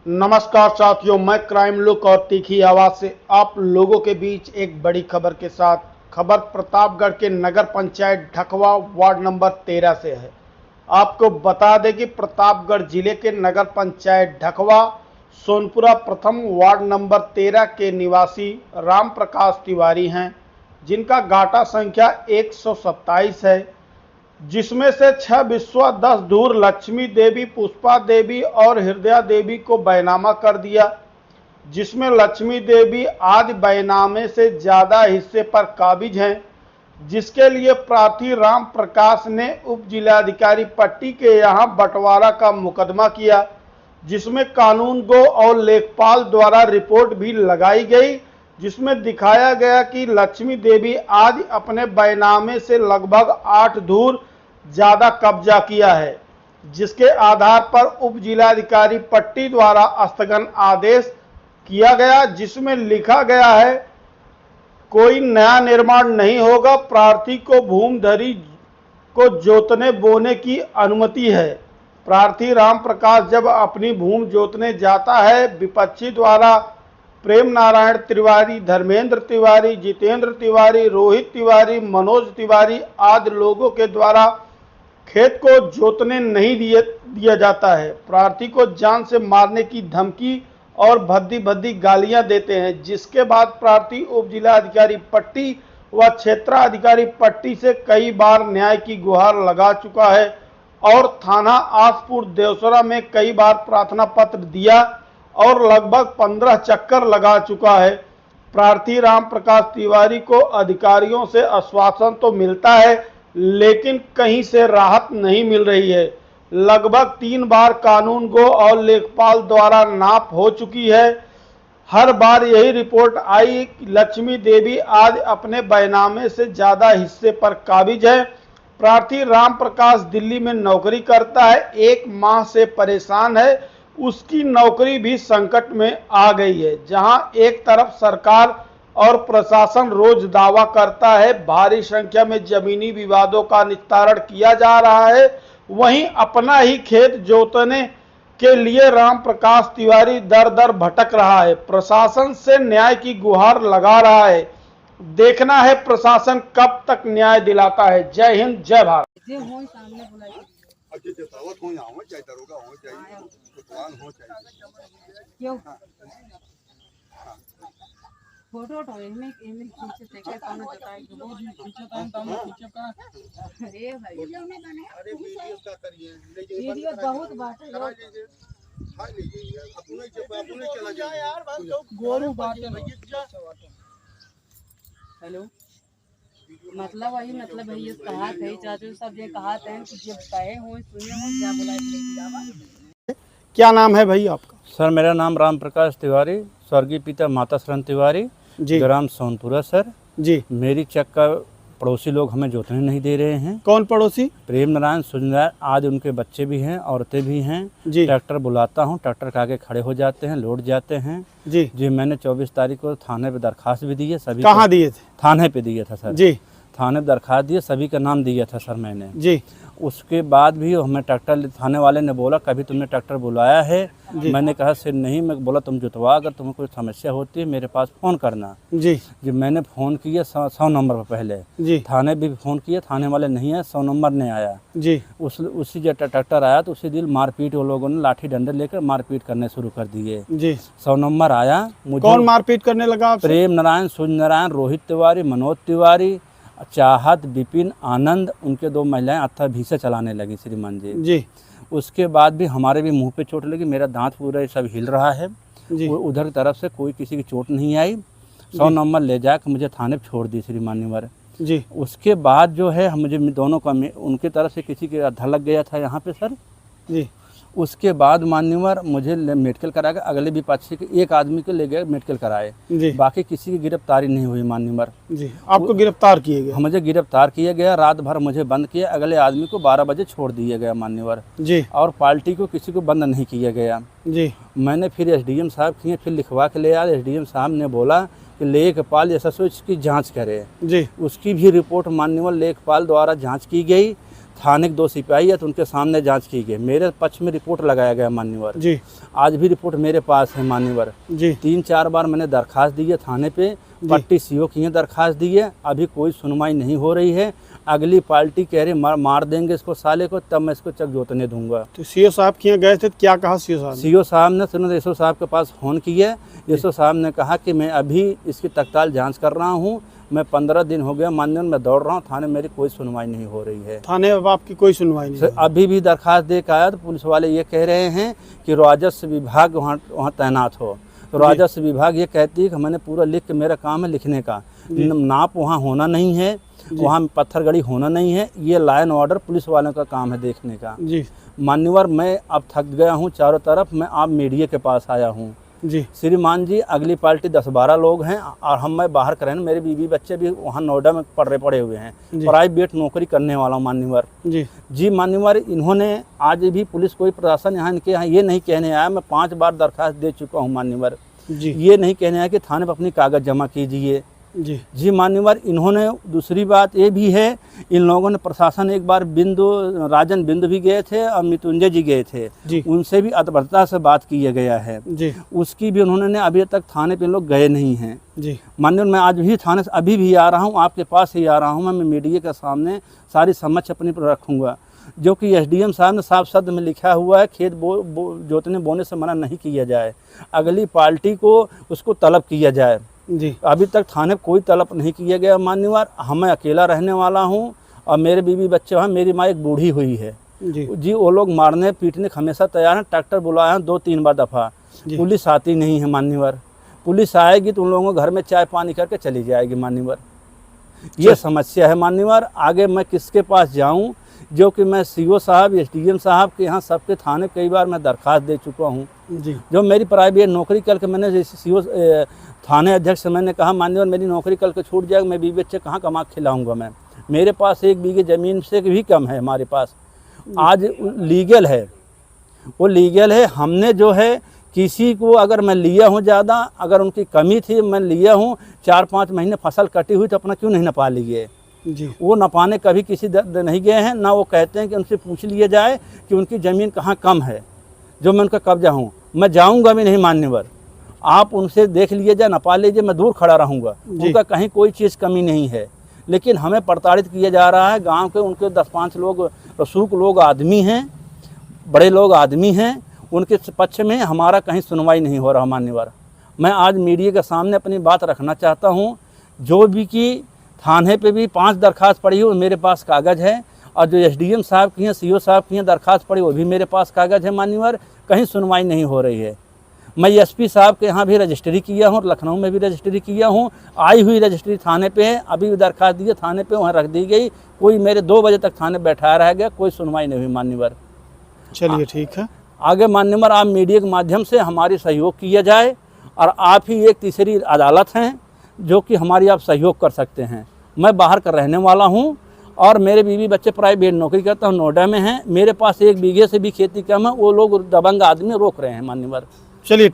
नमस्कार साथियों, मैं क्राइम लुक और तीखी आवाज से आप लोगों के बीच एक बड़ी खबर के साथ। खबर प्रतापगढ़ के नगर पंचायत ढकवा वार्ड नंबर 13 से है। आपको बता दें कि प्रतापगढ़ जिले के नगर पंचायत ढकवा सोनपुरा प्रथम वार्ड नंबर 13 के निवासी राम प्रकाश तिवारी हैं, जिनका गाटा संख्या 127 है, जिसमें से 6 बिस्वा 10 धूर लक्ष्मी देवी, पुष्पा देवी और हृदया देवी को बैनामा कर दिया, जिसमें लक्ष्मी देवी आदि बैनामे से ज्यादा हिस्से पर काबिज हैं, जिसके लिए प्रार्थी राम प्रकाश ने उप जिलाधिकारी पट्टी के यहां बंटवारा का मुकदमा किया, जिसमें कानून गो और लेखपाल द्वारा रिपोर्ट भी लगाई गई, जिसमें दिखाया गया कि लक्ष्मी देवी आदि अपने बैनामे से लगभग 8 धूर ज्यादा कब्जा किया है, जिसके आधार पर उप जिलाधिकारी पट्टी द्वारा स्थगन आदेश किया गया, जिसमें लिखा गया है कोई नया निर्माण नहीं होगा, प्रार्थी को भूमधरी को जोतने बोने की अनुमति है। प्रार्थी राम प्रकाश जब अपनी भूमि जोतने जाता है, विपक्षी द्वारा प्रेम नारायण तिवारी, धर्मेंद्र तिवारी, जितेंद्र तिवारी, रोहित तिवारी, मनोज तिवारी आदि लोगों के द्वारा खेत को जोतने नहीं दिया जाता है। प्रार्थी को जान से मारने की धमकी और भद्दी भद्दी गालियां देते हैं, जिसके बाद प्रार्थी उप जिलाधिकारी पट्टी व क्षेत्राधिकारी पट्टी से कई बार न्याय की गुहार लगा चुका है और थाना आसपुर देवसरा में कई बार प्रार्थना पत्र दिया और लगभग 15 चक्कर लगा चुका है। प्रार्थी राम प्रकाश तिवारी को अधिकारियों से आश्वासन तो मिलता है, लेकिन कहीं से राहत नहीं मिल रही है। लगभग 3 बार कानून गो और लेखपाल द्वारा नाप हो चुकी है। हर बार यही रिपोर्ट आई कि लक्ष्मी देवी आदि अपने बैनामे से ज्यादा हिस्से पर काबिज है। प्रार्थी राम प्रकाश दिल्ली में नौकरी करता है, 1 माह से परेशान है, उसकी नौकरी भी संकट में आ गई है। जहां एक तरफ सरकार और प्रशासन रोज दावा करता है भारी संख्या में जमीनी विवादों का निस्तारण किया जा रहा है, वहीं अपना ही खेत जोतने के लिए राम प्रकाश तिवारी दर दर भटक रहा है। प्रशासन से न्याय की गुहार लगा रहा है। देखना है प्रशासन कब तक न्याय दिलाता है। जय हिंद, जय भारत। फोटो में खींचे थे क्या कौन बताए कि वो भी खींचे का अरे भाई अरे वीडियो का करिए वीडियो बहुत बात है हां लीजिए अपने चला जाए यार गोरू बात है। हेलो मतलब है ये कहा थे चाचू सब ये कहा थे कि जब कहे हो सुने हो क्या बुलाए। क्या नाम है भाई आपका? सर मेरा नाम राम प्रकाश तिवारी, स्वर्गीय पिता माता शरण तिवारी जी। ग्राम सोनपुरा सर जी। मेरी चक का पड़ोसी लोग हमें जोतने नहीं दे रहे हैं। कौन पड़ोसी? प्रेम नारायण सुंदर, आज उनके बच्चे भी हैं, औरतें भी हैं जी। ट्रैक्टर बुलाता हूं, ट्रैक्टर के आगे खड़े हो जाते हैं, लौट जाते हैं जी। मैंने 24 तारीख को थाने पे दरखास्त भी दी है। सभी कहाँ दिए थे? थाने पे दिया था सर जी। थाने पे दरखास्त दिए, सभी का नाम दिया था सर मैंने जी। उसके बाद भी हमें ट्रैक्टर, थाने वाले ने बोला कभी तुमने ट्रैक्टर बुलाया है? मैंने कहा सर नहीं। मैं बोला तुम जुतवा, अगर तुम्हें कोई समस्या होती है मेरे पास फ़ोन करना जी। जब मैंने फ़ोन किया 100 नंबर पर पहले जी। थाने भी फ़ोन किया, थाने वाले नहीं आए, 100 नंबर नहीं आया जी। उसी जब ट्रैक्टर आया तो उसी दिन मारपीट, वो लोगों ने लाठी डंडे लेकर मारपीट करने शुरू कर दिए जी। 100 नंबर आया। मुझे कौन मारपीट करने लगा आपसे? प्रेम नारायण, सूर्य नारायण, रोहित तिवारी, मनोज तिवारी, चाहत, विपिन, आनंद, उनके 2 महिलाएं अत्था भीसे चलाने लगी श्रीमान जी। उसके बाद भी हमारे भी मुंह पे चोट लगी, मेरा दांत पूरा सब हिल रहा है जी। उधर की तरफ से कोई किसी की चोट नहीं आई। 100 नंबर ले जाकर मुझे थाने पे छोड़ दी श्रीमान जी। उसके बाद जो है मुझे दोनों का उनकी तरफ से किसी के अधा लग गया था यहाँ पे सर जी। उसके बाद मान्यवर मुझे मेडिकल करा के अगले विपक्षी के एक आदमी को ले गए मेडिकल कराए जी। बाकी किसी की गिरफ्तारी नहीं हुई मान्यवर जी। आपको गिरफ्तार किए गए? मुझे गिरफ्तार किया गया, रात भर मुझे बंद किया, अगले आदमी को 12 बजे छोड़ दिया गया मान्यवर जी। और पार्टी को किसी को बंद नहीं किया गया जी। मैंने फिर SDM साहब किए, फिर लिखवा के ले आया। SDM साहब ने बोला कि लेखपाल SSO इसकी जाँच करे जी। उसकी भी रिपोर्ट मान्यवर लेखपाल द्वारा जाँच की गई। थाने के 2 सिपाही है तो उनके सामने जांच की गई, मेरे पक्ष में रिपोर्ट लगाया गया मान्यवर जी आज भी रिपोर्ट मेरे पास है मान्यवर। जी 3-4 बार मैंने दरखास्त दी है थाने पे, पट्टी सीओ की दरखास्त दी है, अभी कोई सुनवाई नहीं हो रही है। अगली पार्टी कह रही मार देंगे इसको साले को, तब मैं इसको चक जोतने दूंगा। तो सीओ साहब के यहाँ गए थे तो क्या कहा सीओ साहब ने? सीओ साहब ने तुरंत एसओ साहब के पास फ़ोन किया। एसओ साहब ने कहा कि मैं अभी इसकी तत्काल जांच कर रहा हूँ, मैं 15 दिन हो गया माननीय मैं दौड़ रहा हूँ थाने, मेरी कोई सुनवाई नहीं हो रही है। थाने अब आपकी कोई सुनवाई नहीं? अभी भी दरखास्त दे के आया तो पुलिस वाले ये कह रहे हैं कि राजस्व विभाग वहाँ तैनात हो। तो राजस्व विभाग ये कहती है कि मैंने पूरा लिख के, मेरा काम है लिखने का, नाप वहाँ होना नहीं है, वहाँ पत्थरगड़ी होना नहीं है, ये लाइन ऑर्डर पुलिस वालों का काम है देखने का। जी मान्यवर मैं अब थक गया हूँ चारों तरफ, मैं आप मीडिया के पास आया हूँ। जी श्रीमान जी अगली पार्टी 10-12 लोग हैं और मैं बाहर करें, मेरे बीवी बच्चे भी वहाँ नोएडा में पड़े हुए हैं, प्राइवेट नौकरी करने वाला हूँ मान्यवर। जी मान्यवर, इन्होंने आज भी पुलिस कोई प्रशासन यहाँ इनके यहाँ ये नहीं कहने आया, मैं 5 बार दरखास्त दे चुका हूँ मान्यवर, ये नहीं कहने आया कि थाने पर अपनी कागज़ जमा कीजिए। जी मान्यवर, इन्होंने दूसरी बात ये भी है, इन लोगों ने प्रशासन एक बार राजन बिंदु भी गए थे और मृत्युंजय जी गए थे, उनसे भी अतबरता से बात किया गया है जी। उसकी भी उन्होंने अभी तक थाने पे लोग गए नहीं हैं जी। मान्यवर, मैं आज भी थाने से अभी भी आ रहा हूँ, आपके पास ही आ रहा हूँ, मैं मीडिया के सामने सारी समझ अपनी पर रखूँगा, जो कि एसडीएम साहब ने साफ शब्द में लिखा हुआ है, खेत जोतने बोने से मना नहीं किया जाए, अगली पार्टी को उसको तलब किया जाए जी। अभी तक थाने कोई तलब नहीं किया गया मान्यवर, मैं अकेला रहने वाला हूँ और मेरे बीवी बच्चे हैं, मेरी माँ एक बूढ़ी हुई है जी। वो लोग मारने पीटने हमेशा तैयार हैं, ट्रैक्टर बुलाया है 2-3 बार दफ़ा, पुलिस आती नहीं है मान्यवर, पुलिस आएगी तो उन लोगों को घर में चाय पानी करके चली जाएगी मान्यवर, ये समस्या है मान्यवर। आगे मैं किसके पास जाऊँ, जो कि मैं सीओ साहब एसडीएम साहब के यहाँ सबके थाने कई बार मैं दरखास्त दे चुका हूँ जी। जो मेरी प्राइवेट नौकरी कल के मैंने सीओ थाने अध्यक्ष से मैंने कहा मान्यवर मेरी नौकरी कल के छूट जाएगी, मैं बीवी बच्चे कहाँ कमा खिलाऊंगा मैं, मेरे पास 1 बीघे ज़मीन से भी कम है हमारे पास, आज लीगल है, वो लीगल है। हमने जो है किसी को अगर मैं लिया हूँ ज़्यादा, अगर उनकी कमी थी मैं लिया हूँ, 4-5 महीने फसल कटी हुई तो अपना क्यों नहीं नपा लिए जी। वो नपाने कभी किसी दर नहीं गए हैं, ना वो कहते हैं कि उनसे पूछ लिया जाए कि उनकी ज़मीन कहाँ कम है जो मैं उनका कब्जा हूँ, मैं जाऊँगा भी नहीं मान्यवर, आप उनसे देख लीजिए जाए, नपा लीजिए, मैं दूर खड़ा रहूँगा, उनका कहीं कोई चीज़ कमी नहीं है। लेकिन हमें प्रताड़ित किया जा रहा है, गांव के उनके 10-5 लोग रसूख लोग आदमी हैं, बड़े लोग आदमी हैं, उनके पक्ष में हमारा कहीं सुनवाई नहीं हो रहा मान्यवर। मैं आज मीडिया के सामने अपनी बात रखना चाहता हूँ, जो भी कि थाने पे भी 5 दरखास्त पड़ी हो, मेरे पास कागज़ है, और जो एसडीएम साहब की हैं, सीओ साहब की हैं दरखास्त पड़ी, वो भी मेरे पास कागज़ है मान्यवर, कहीं सुनवाई नहीं हो रही है। मैं एसपी साहब के यहाँ भी रजिस्ट्री किया हूँ, लखनऊ में भी रजिस्ट्री किया हूँ, आई हुई रजिस्ट्री थाने पे है, अभी भी दरखास्त दी है थाने पे, वहाँ रख दी गई, कोई मेरे 2 बजे तक थाने बैठा रह गया, कोई सुनवाई नहीं हुई मान्यवर। चलिए ठीक है, आगे मान्यवर आप मीडिया के माध्यम से हमारी सहयोग किया जाए, और आप ही एक तीसरी अदालत हैं जो कि हमारी आप सहयोग कर सकते हैं। मैं बाहर का रहने वाला हूँ और मेरे बीवी बच्चे प्राइवेट नौकरी करता हूँ, नोएडा में हैं, मेरे पास 1 बीघे से भी खेती कम है, वो लोग दबंग आदमी रोक रहे हैं मान्यवर। चलिए।